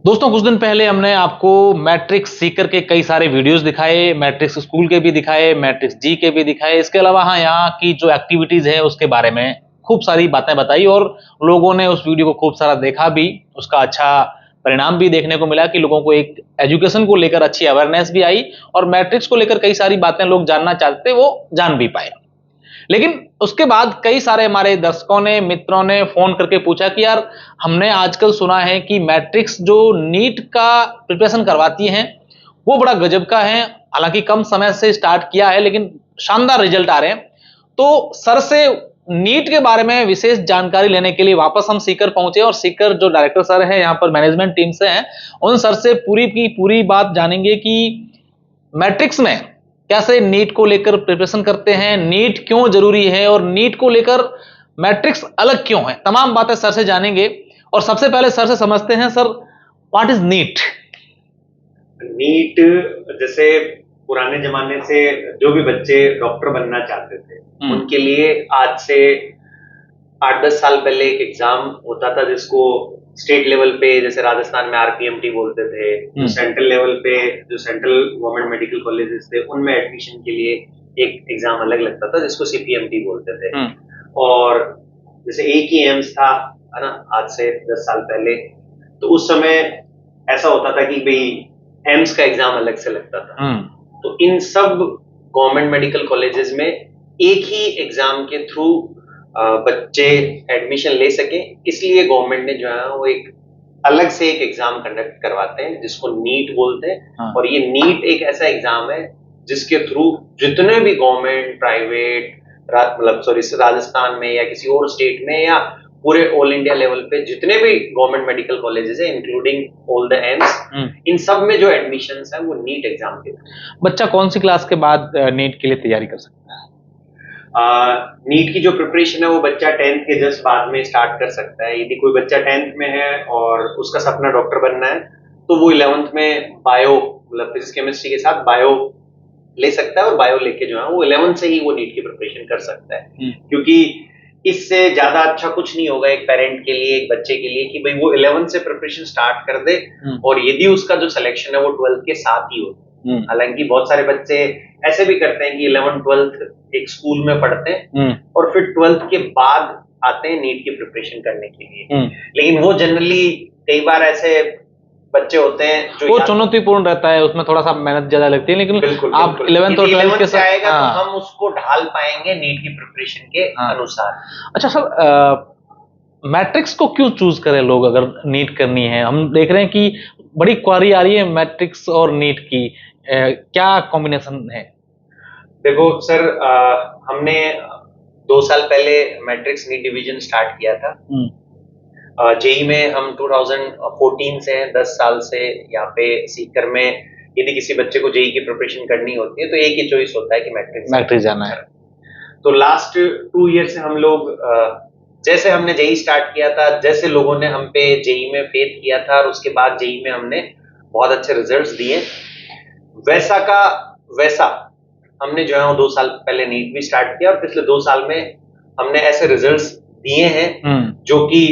दोस्तों कुछ दिन पहले हमने आपको मैट्रिक्स सीकर के कई सारे वीडियोस दिखाए, मैट्रिक्स स्कूल के भी दिखाए, मैट्रिक्स जी के भी दिखाए। इसके अलावा हाँ, यहाँ की जो एक्टिविटीज है उसके बारे में खूब सारी बातें बताई और लोगों ने उस वीडियो को खूब सारा देखा भी। उसका अच्छा परिणाम भी देखने को मिला कि लोगों को एक एजुकेशन को लेकर अच्छी अवेयरनेस भी आई और मैट्रिक्स को लेकर कई सारी बातें लोग जानना चाहते वो जान भी पाए। लेकिन उसके बाद कई सारे हमारे दर्शकों ने, मित्रों ने फोन करके पूछा कि यार हमने आजकल सुना है कि मैट्रिक्स जो नीट का प्रिपरेशन करवाती हैं वो बड़ा गजब का है। हालांकि कम समय से स्टार्ट किया है लेकिन शानदार रिजल्ट आ रहे हैं। तो सर से नीट के बारे में विशेष जानकारी लेने के लिए वापस हम सीकर पहुंचे और सीकर जो डायरेक्टर सर हैं यहाँ पर मैनेजमेंट टीम से हैं, उन सर से पूरी की पूरी बात जानेंगे कि मैट्रिक्स में कैसे नीट को लेकर प्रिपरेशन करते हैं, नीट क्यों जरूरी है और नीट को लेकर मैट्रिक्स अलग क्यों है। तमाम बातें सर से जानेंगे और सबसे पहले सर से समझते हैं, sir what is NEET. NEET जैसे पुराने जमाने से जो भी बच्चे डॉक्टर बनना चाहते थे उनके लिए आज से 8-10 साल पहले एक एग्जाम होता था जिसको स्टेट लेवल पे, जैसे राजस्थान में आरपीएमटी बोलते थे, जो सेंट्रल लेवल पे जो सेंट्रल गवर्नमेंट मेडिकल कॉलेजेस थे उनमें एडमिशन के लिए एक एग्जाम अलग लगता था जिसको सीपीएमटी बोलते थे। और जैसे एक ही एम्स था, है ना, आज से 10 साल पहले, तो उस समय ऐसा होता था कि भाई एम्स का एग्जाम अलग से लगता था। तो इन सब गवर्नमेंट मेडिकल कॉलेजेस में एक ही एग्जाम के थ्रू बच्चे एडमिशन ले सके, इसलिए गवर्नमेंट ने जो है वो एक अलग से एक एग्जाम कंडक्ट करवाते हैं जिसको नीट बोलते हैं। और ये नीट एक ऐसा एग्जाम है जिसके थ्रू जितने भी गवर्नमेंट, प्राइवेट, मतलब राजस्थान में या किसी और स्टेट में या पूरे ऑल इंडिया लेवल पे जितने भी गवर्नमेंट मेडिकल कॉलेजेस है इंक्लूडिंग ऑल द एम्स, इन सब में जो एडमिशंस है वो नीट एग्जाम के। बच्चा कौन सी क्लास के बाद नीट के लिए तैयारी कर सकता है? नीट की जो प्रिपरेशन है वो बच्चा 10th के जस्ट बाद में स्टार्ट कर सकता है। यदि कोई बच्चा 10th में है और उसका सपना डॉक्टर बनना है तो वो 11th में बायो, मतलब फिजिक्स केमिस्ट्री के साथ बायो ले सकता है और बायो लेके जो है वो 11th से ही वो नीट की प्रिपरेशन कर सकता है। क्योंकि इससे ज्यादा अच्छा कुछ नहीं होगा एक पेरेंट के लिए, एक बच्चे के लिए, कि भाई वो 11th से प्रिपरेशन स्टार्ट कर दे और यदि उसका जो सिलेक्शन है वो 12th के साथ ही हो। हालांकि बहुत सारे बच्चे ऐसे भी करते हैं कि 11th 12th एक स्कूल में पढ़ते हैं और फिर 12th के बाद आते हैं नीट की प्रिपरेशन करने के लिए। लेकिन वो जनरली कई बार ऐसे बच्चे होते हैं जो वो चुनौतीपूर्ण रहता है, उसमें थोड़ा सा मेहनत ज्यादा लगती है। लेकिन बिल्कुल, आप 11th और 12th के साथ आएगा तो हम उसको ढाल पाएंगे नीट की प्रिपरेशन के अनुसार। अच्छा सर, मैट्रिक्स को क्यों चूज करें लोग अगर नीट करनी है? हम देख रहे हैं कि बड़ी क्वारी आ रही है मैट्रिक्स और नीट की, क्या कॉम्बिनेशन है? देखो सर, हमने 2 साल पहले मैट्रिक्स नीट डिवीजन स्टार्ट किया था। जेई में हम 2014 से 10 साल से यहाँ पे सीकर में यदि किसी बच्चे को जेई की प्रिपरेशन करनी होती है तो एक ही चॉइस होता है कि मैट्रिक्स जाना है। तो लास्ट 2 ईयर से हम लोग, जैसे हमने जेई स्टार्ट किया था, जैसे लोगों ने हम पे जेई में फेथ किया था और उसके बाद जेई में हमने बहुत अच्छे रिजल्ट्स दिए, वैसा का वैसा हमने जो है वो 2 साल पहले नीट भी स्टार्ट किया और पिछले 2 साल में हमने ऐसे रिजल्ट्स दिए हैं जो कि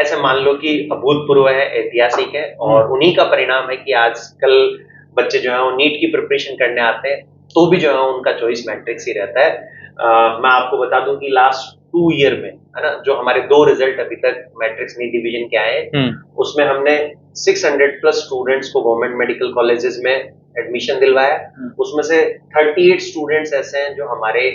ऐसे मान लो कि अभूतपूर्व है, ऐतिहासिक है। और उन्हीं का परिणाम है कि आजकल बच्चे जो है वो नीट की प्रिपरेशन करने आते हैं तो भी जो है उनका चॉइस मैट्रिक्स ही रहता है। मैं आपको बता दूं कि लास्ट 2 ईयर में, है ना, जो हमारे 2 रिजल्ट अभी तक मैट्रिक्स नीट डिवीजन के आए उसमें हमने 600+ स्टूडेंट्स को गवर्नमेंट मेडिकल कॉलेजेस में एडमिशन दिलवाया। उसमें से 38 स्टूडेंट्स ऐसे हैं जो हमारे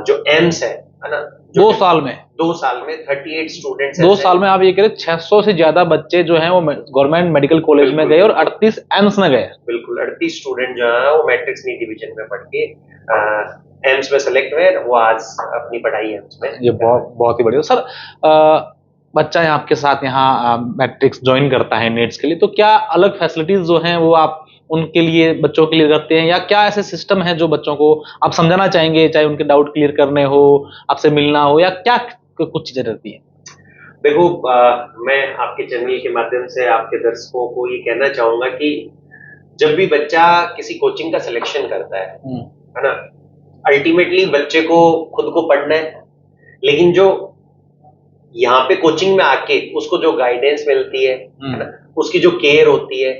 जो एम्स है ना, 2 साल में 38 स्टूडेंट्स 2 साल में आप ये कह रहे 600 से ज्यादा बच्चे जो हैं वो गवर्नमेंट मेडिकल कॉलेज में गए और 38 एम्स में गए। बिल्कुल, 38 स्टूडेंट जो है वो मैट्रिक्स नीट डिवीजन में पढ़ के एम्स में सेलेक्ट हुए, वो आज अपनी पढ़ाई एम्स में। ये बहुत ही बढ़िया सर। बच्चा है आपके साथ यहाँ मैट्रिक्स ज्वाइन करता है नीट्स के लिए, तो क्या अलग फैसिलिटीज जो हैं वो आप उनके लिए, बच्चों के लिए करते हैं, या क्या ऐसे सिस्टम है जो बच्चों को आप समझाना चाहेंगे, चाहे उनके डाउट क्लियर करने हो, आपसे मिलना हो, या क्या कुछ चीजें रहती हैं? देखो, मैं आपके चैनल के माध्यम से आपके दर्शकों को ये कहना चाहूंगा कि जब भी बच्चा किसी कोचिंग का सिलेक्शन करता है ना, अल्टीमेटली बच्चे को खुद को पढ़ना है, लेकिन जो यहाँ पे कोचिंग में आके उसको जो गाइडेंस मिलती है ना, उसकी जो केयर होती है,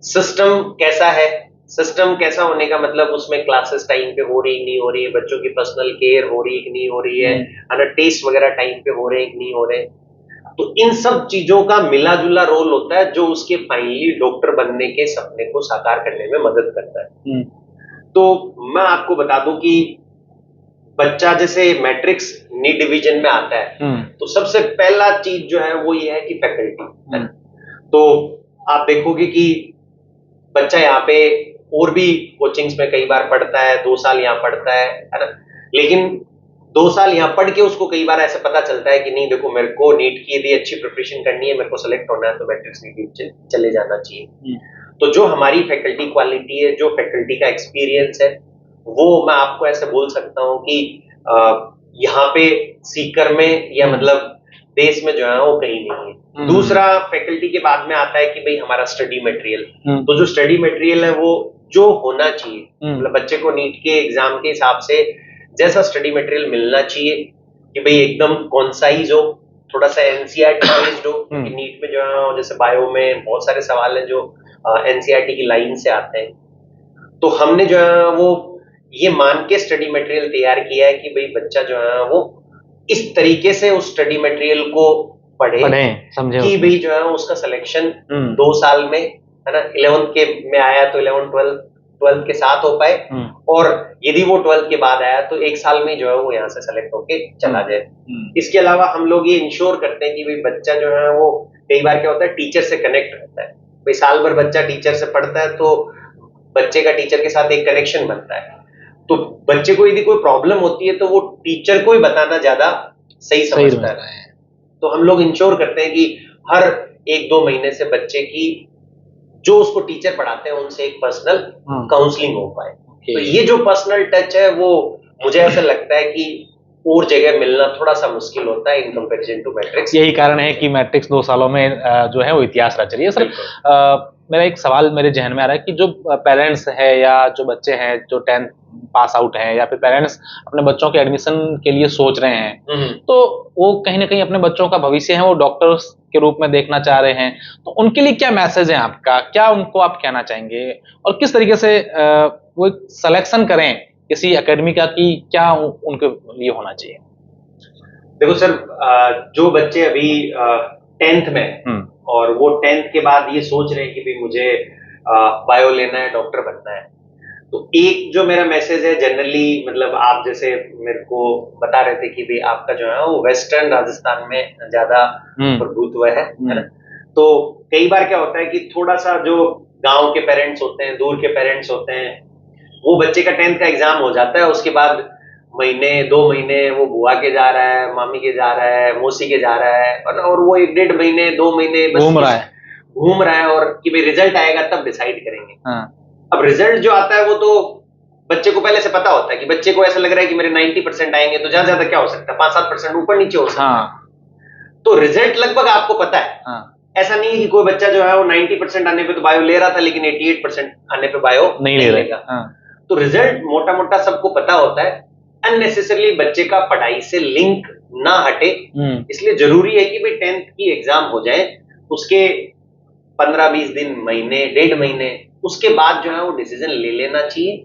सिस्टम कैसा है, सिस्टम कैसा होने का मतलब उसमें क्लासेस टाइम पे हो रही नहीं हो रही है, बच्चों की पर्सनल केयर हो रही है कि नहीं हो रही है ना, टेस्ट वगैरह टाइम पे हो रहे हैं कि नहीं हो रहे। तो इन सब चीजों का मिला जुला रोल होता है जो उसके फाइनली डॉक्टर बनने के सपने को साकार करने में मदद करता है। तो मैं आपको बता दूं कि बच्चा जैसे मैट्रिक्स नीट डिवीजन में आता है तो सबसे पहला चीज जो है वो ये है कि फैकल्टी। तो आप देखोगे कि बच्चा यहाँ पे और भी कोचिंग्स में कई बार पढ़ता है, 2 साल यहाँ पढ़ता है ना, लेकिन 2 साल यहाँ पढ़ के उसको कई बार ऐसा पता चलता है कि नहीं देखो मेरे को नीट की यदि अच्छी प्रिपरेशन करनी है, मेरे को सेलेक्ट होना है तो मैट्रिक्स नीट चले जाना चाहिए। तो जो हमारी फैकल्टी क्वालिटी है, जो फैकल्टी का एक्सपीरियंस है, वो मैं आपको ऐसे बोल सकता हूँ कि यहाँ पे सीकर में या मतलब देश में जो है वो कहीं नहीं है। दूसरा फैकल्टी के बाद में आता है कि भाई हमारा स्टडी मटेरियल। तो जो स्टडी मटेरियल है वो जो होना चाहिए, मतलब बच्चे को नीट के एग्जाम के हिसाब से जैसा स्टडी मटेरियल मिलना चाहिए कि भाई एकदम कॉन्साइज हो, थोड़ा सा एनसीईआरटी बेस्ड हो, क्योंकि नीट में जो है जैसे बायो में बहुत सारे सवाल हैं जो एनसीईआरटी की लाइन से आते हैं। तो हमने जो है वो ये मान के स्टडी मटेरियल तैयार किया है कि भाई बच्चा जो है वो इस तरीके से उस स्टडी मटेरियल को पढ़े समझे कि भाई जो है उसका सिलेक्शन 2 साल में है ना, 11th के में आया तो 11th 12th के साथ हो पाए, और यदि वो 12th के बाद आया तो 1 साल में जो है वो यहाँ से सेलेक्ट होके चला जाए। इसके अलावा हम लोग ये इंश्योर करते हैं कि भाई बच्चा जो है वो कई बार क्या होता है टीचर से कनेक्ट रहता है। भाई साल भर बच्चा टीचर से पढ़ता है तो बच्चे का टीचर के साथ एक कनेक्शन बनता है। तो बच्चे को यदि कोई प्रॉब्लम होती है तो वो टीचर को ही बताना ज्यादा सही समझता है। तो हम लोग इंश्योर करते हैं कि हर 1-2 महीने से बच्चे की जो उसको टीचर पढ़ाते हैं उनसे एक पर्सनल काउंसलिंग हो पाए। तो ये जो पर्सनल टच है वो मुझे ऐसा लगता है कि और जगह मिलना थोड़ा सा मुश्किल होता है इन कंपैरिजन टू मैट्रिक्स। यही कारण है कि मैट्रिक्स 2 सालों में जो है वो इतिहास रच रही है। सर मेरा एक सवाल मेरे जहन में आ रहा है कि जो पेरेंट्स है या जो बच्चे हैं जो 10th पास आउट हैं या फिर पेरेंट्स अपने बच्चों के एडमिशन के लिए सोच रहे हैं, तो वो कहीं ना कहीं अपने बच्चों का भविष्य है वो डॉक्टर्स के रूप में देखना चाह रहे हैं, तो उनके लिए क्या मैसेज है आपका, क्या उनको आप कहना चाहेंगे और किस तरीके से वो सिलेक्शन करें किसी एकेडमी का कि क्या उनके लिए होना चाहिए? देखो सर, जो बच्चे अभी 10th में और वो 10th के बाद ये सोच रहे हैं कि भाई मुझे बायो लेना है, डॉक्टर बनना है, तो एक जो मेरा मैसेज है जनरली, मतलब आप जैसे मेरे को बता रहे थे कि भाई आपका जो है वो वेस्टर्न राजस्थान में ज्यादा प्रभुत्व है ना, तो कई बार क्या होता है कि थोड़ा सा जो गांव के पेरेंट्स होते हैं, दूर के पेरेंट्स होते हैं, वो बच्चे का 10th का एग्जाम हो जाता है, उसके बाद महीने 2 महीने वो बुआ के जा रहा है, मामी के जा रहा है, मौसी के जा रहा है, और वो 1-1.5 महीने 2 महीने घूम रहा है और कि भाई रिजल्ट आएगा तब डिसाइड करेंगे। अब रिजल्ट जो आता है वो तो बच्चे को पहले से पता होता है कि बच्चे को ऐसा लग रहा है कि मेरे 90% आएंगे, तो ज्यादा ज्यादा क्या हो सकता है 5-7% ऊपर नीचे हो सकता है। तो रिजल्ट लगभग आपको पता है। ऐसा नहीं है कि कोई बच्चा जो है वो 90% आने पे तो बायो ले रहा था लेकिन 88% आने पे बायो नहीं लेगा। तो रिजल्ट मोटा मोटा सबको पता होता है। अननेसेसरली बच्चे का पढ़ाई से लिंक ना हटे, इसलिए जरूरी है कि भाई 10th की एग्जाम हो जाए, उसके 15-20 दिन, महीने, 1.5 महीने उसके बाद जो है वो डिसीजन ले लेना चाहिए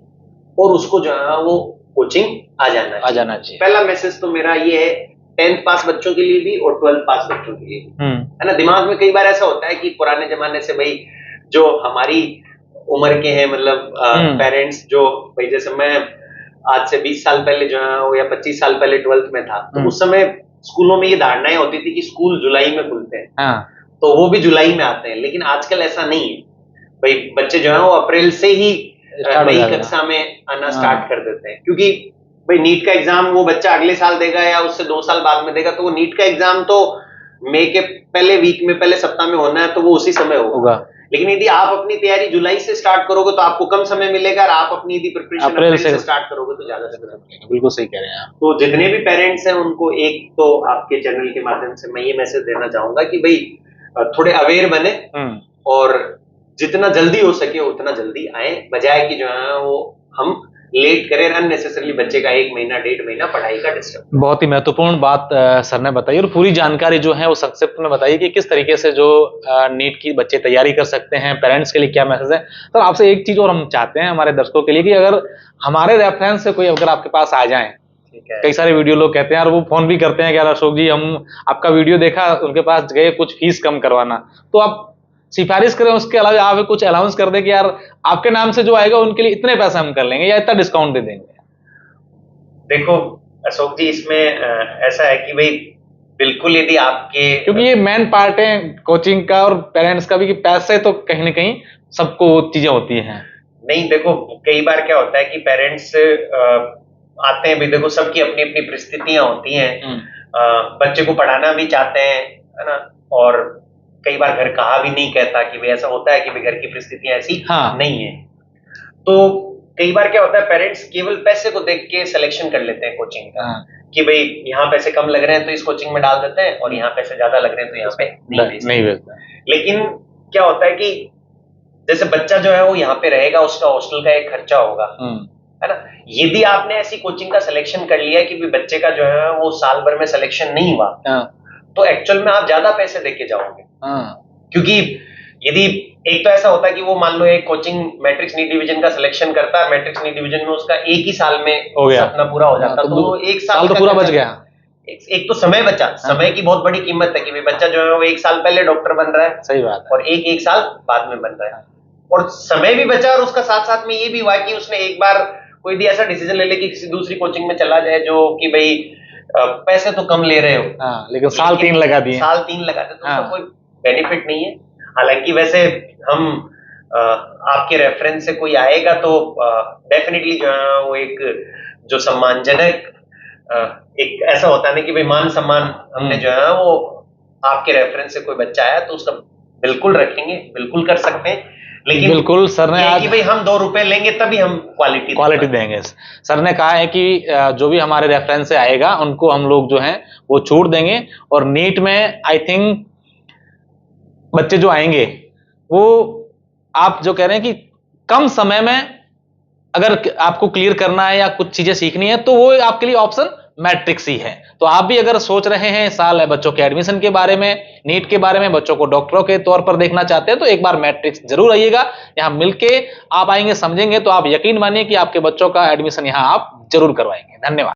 और उसको जो है वो कोचिंग आ जाना चाहिए। पहला मैसेज तो मेरा ये है 10th पास बच्चों के लिए भी और 12th पास बच्चों के लिए भी, है ना। दिमाग में कई बार ऐसा होता है कि पुराने जमाने से भाई जो हमारी उम्र के हैं, मतलब पेरेंट्स जो भाई जैसे मैं आज से 20 साल पहले जो है या 25 साल पहले 12th में था, तो उस समय स्कूलों में ये धारणाएं होती थी कि स्कूल जुलाई में खुलते हैं, तो वो भी जुलाई में आते हैं, लेकिन आजकल ऐसा नहीं है। भाई बच्चे जो है वो अप्रैल से ही नई कक्षा में आना स्टार्ट कर देते हैं, क्योंकि भाई नीट का एग्जाम वो बच्चा अगले साल देगा या उससे 2 साल बाद में देगा, तो वो नीट का एग्जाम तो मई के पहले वीक में, पहले सप्ताह में होना है, तो वो उसी समय होगा। लेकिन यदि आप अपनी तैयारी जुलाई से स्टार्ट करोगे तो आपको कम समय मिलेगा, और आप अपनी यदि प्रिपरेशन अप्रैल से स्टार्ट करोगे तो ज्यादा समय मिलेगा। बिल्कुल सही कह रहे हैं आप। तो जितने भी पेरेंट्स हैं उनको एक तो आपके चैनल के माध्यम से मैं ये मैसेज देना चाहूंगा कि भाई थोड़े अवेयर बने और जितना जल्दी हो सके उतना जल्दी आए, बजाय कि जो है वो हम लेट करें, अननेसेसरली बच्चे का 1 महीना 1.5 महीना पढ़ाई का डिस्टर्ब। बहुत ही महत्वपूर्ण बात सर ने बताई और पूरी जानकारी जो है वो संक्षिप्त में बताई कि किस तरीके से जो नीट की बच्चे तैयारी कर सकते हैं, पेरेंट्स के लिए क्या मैसेज है। तो आपसे एक चीज और हम चाहते हैं हमारे दर्शकों के लिए कि अगर हमारे रेफरेंस से कोई अगर आपके पास आ जाए, कई सारे वीडियो लोग कहते हैं यार, वो फोन भी करते हैं कि यार अशोक जी हम आपका वीडियो देखा, उनके पास गए कुछ फीस कम करवाना, तो आप सिफारिश करें, उसके अलावा आप कुछ अलाउंस कर दें कि यार आपके नाम से जो आएगा उनके लिए इतने पैसे हम कर लेंगे या इतना डिस्काउंट दे देंगे। देखो अशोक जी, इसमें ऐसा है कि भाई बिल्कुल यदि आपके, क्योंकि ये मेन पार्ट है कोचिंग का और पेरेंट्स का भी कि पैसे तो कहीं ना कहीं सबको चीजें होती हैं। नहीं देखो, कई बार क्या होता है कि पेरेंट्स आते हैं भी, देखो सबकी अपनी अपनी परिस्थितियां होती हैं, बच्चे को पढ़ाना भी चाहते हैं, है ना, और कई बार घर कहा भी नहीं कहता कि भाई ऐसा होता है कि भाई घर की परिस्थितियां ऐसी नहीं है। तो कई बार क्या होता है, पेरेंट्स केवल पैसे को देख के सिलेक्शन कर लेते हैं कोचिंग का, कि भाई यहाँ पैसे कम लग रहे हैं तो इस कोचिंग में डाल देते हैं, और यहाँ पैसे ज्यादा लग रहे हैं तो यहाँ पे नहीं भेजते। लेकिन क्या होता है कि जैसे बच्चा जो है वो यहाँ पे रहेगा, उसका हॉस्टल का एक खर्चा होगा, है ना। यदि आपने ऐसी कोचिंग का सिलेक्शन कर लिया कि बच्चे का जो है वो साल भर में सिलेक्शन नहीं हुआ, तो एक्चुअल में आप ज्यादा पैसे देके जाओगे। क्योंकि यदि एक तो ऐसा होता है कि वो मान लो एक कोचिंग मैट्रिक्स नीट डिवीजन का सिलेक्शन करता है, मैट्रिक्स नीट डिवीजन में उसका एक ही साल में सपना पूरा हो जाता, तो वो एक साल तो पूरा बच गया। एक तो समय बचा, समय की बहुत बड़ी कीमत है कि भाई बच्चा जो है वो 1 साल पहले डॉक्टर बन रहा है, सही बात है, और एक साल बाद में बन रहा है, और समय भी बचा, और उसका साथ साथ में ये भी हुआ कि उसने एक बार कोई भी ऐसा डिसीजन ले ले कि किसी दूसरी कोचिंग में चला जाए जो कि भाई पैसे तो कम ले रहे हो, लेकिन साल 3 लगा दिए, साल 3 लगा दिए, तो उसका कोई बेनिफिट नहीं है। हालांकि वैसे हम आपके रेफरेंस से कोई आएगा तो डेफिनेटली जो है वो एक जो सम्मानजनक एक ऐसा होता है ना कि भाई मान सम्मान हमने जो है वो आपके रेफरेंस से कोई बच्चा आया तो उसका बिल्कुल रखेंगे, बिल्कुल कर सकते हैं, लेकिन बिल्कुल सर ने आज कि भाई हम 2 रुपए लेंगे तभी हम क्वालिटी देंगे। सर ने कहा है कि जो भी हमारे रेफरेंस से आएगा उनको हम लोग जो है वो छूट देंगे, और नीट में आई थिंक बच्चे जो आएंगे वो आप जो कह रहे हैं कि कम समय में अगर आपको क्लियर करना है या कुछ चीजें सीखनी है तो वो आपके लिए ऑप्शन मैट्रिक्स ही है। तो आप भी अगर सोच रहे हैं साल है बच्चों के एडमिशन के बारे में, नीट के बारे में, बच्चों को डॉक्टरों के तौर पर देखना चाहते हैं, तो एक बार मैट्रिक्स जरूर आइएगा। यहां मिलके आप आएंगे, समझेंगे, तो आप यकीन मानिए कि आपके बच्चों का एडमिशन यहां आप जरूर करवाएंगे। धन्यवाद।